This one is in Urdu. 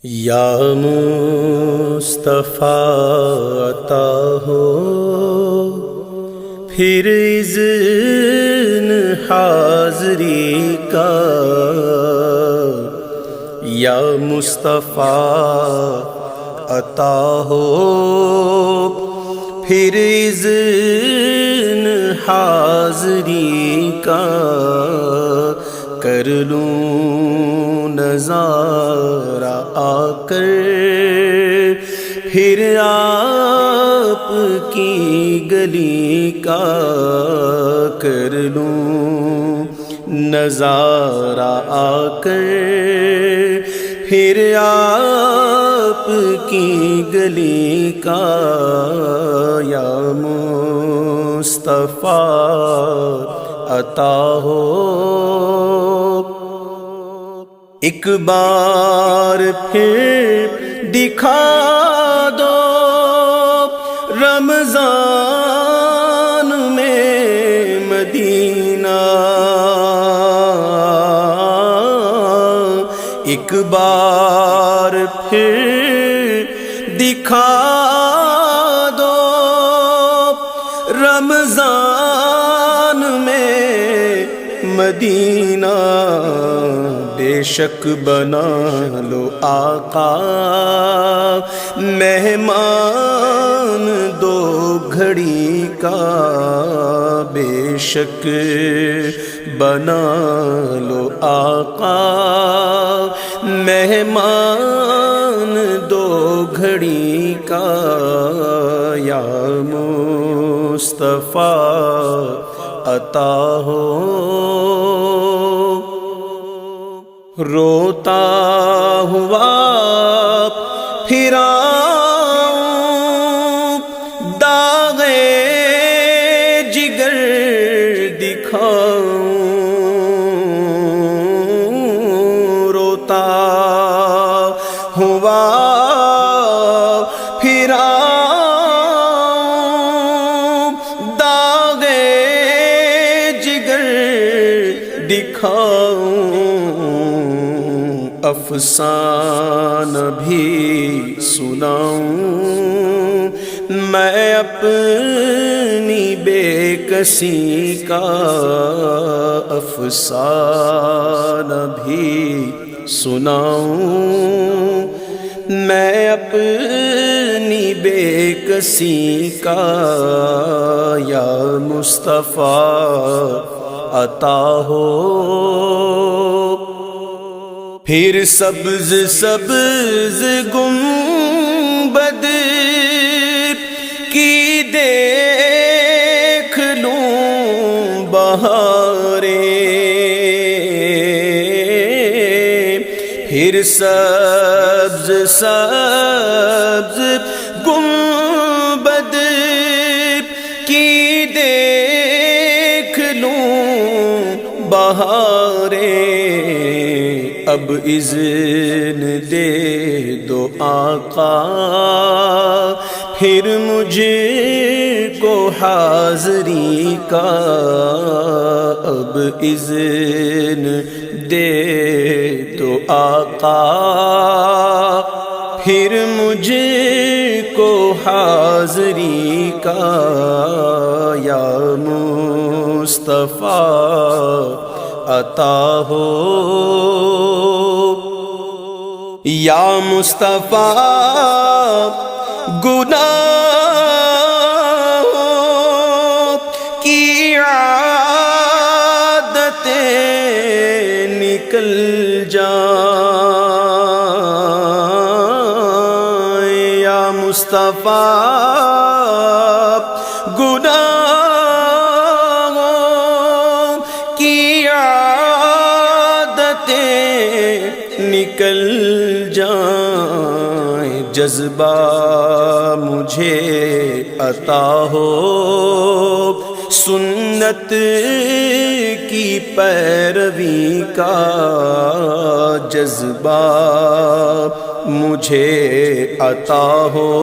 یا مصطفیٰ عطا ہو پھر اذن حاضری کا، یا مصطفیٰ عطا ہو پھر اذن حاضری کا، کر لوں نظارہ آ کر پھر آپ کی گلی کا، کر لوں نظارہ آ کر پھر آپ کی گلی کا، یا مصطفیٰ عطا ہو۔ ایک بار پھر دکھا دو رمضان میں مدینہ، ایک بار پھر دکھا دو رمضان میں مدینہ، بے شک بنا لو آقا مہمان دو گھڑی کا، بے شک بنا لو آقا مہمان دو گھڑی کا، یا مصطفیٰ عطا ہو۔ روتا ہوا پھر آؤں داغ جگر دکھاؤں، روتا ہوا پھر آؤں داغ جگر دکھاؤں، افسانہ بھی سناؤں میں اپنی بے کسی کا، افسانہ بھی سناؤں میں اپنی بے کسی کا، یا مصطفیٰ عطا ہو۔ پھر سبز سبز گنبد کی دیکھ لوں بہاریں، پھر سبز سبز گنبد کی دیکھ لوں بہاریں، اب اذن دے دو آقا پھر مجھے کو حاضری کا، اب اذن دے دو آقا پھر مجھے کو حاضری کا، یا مصطفیٰ عطا ہو۔ یا مصطفیٰ گناہوں کی عادتیں نکل جائیں، یا مصطفیٰ گناہوں کی نکل جائیں، جذبہ مجھے عطا ہو سنت کی پیروی کا، جذبہ مجھے عطا ہو۔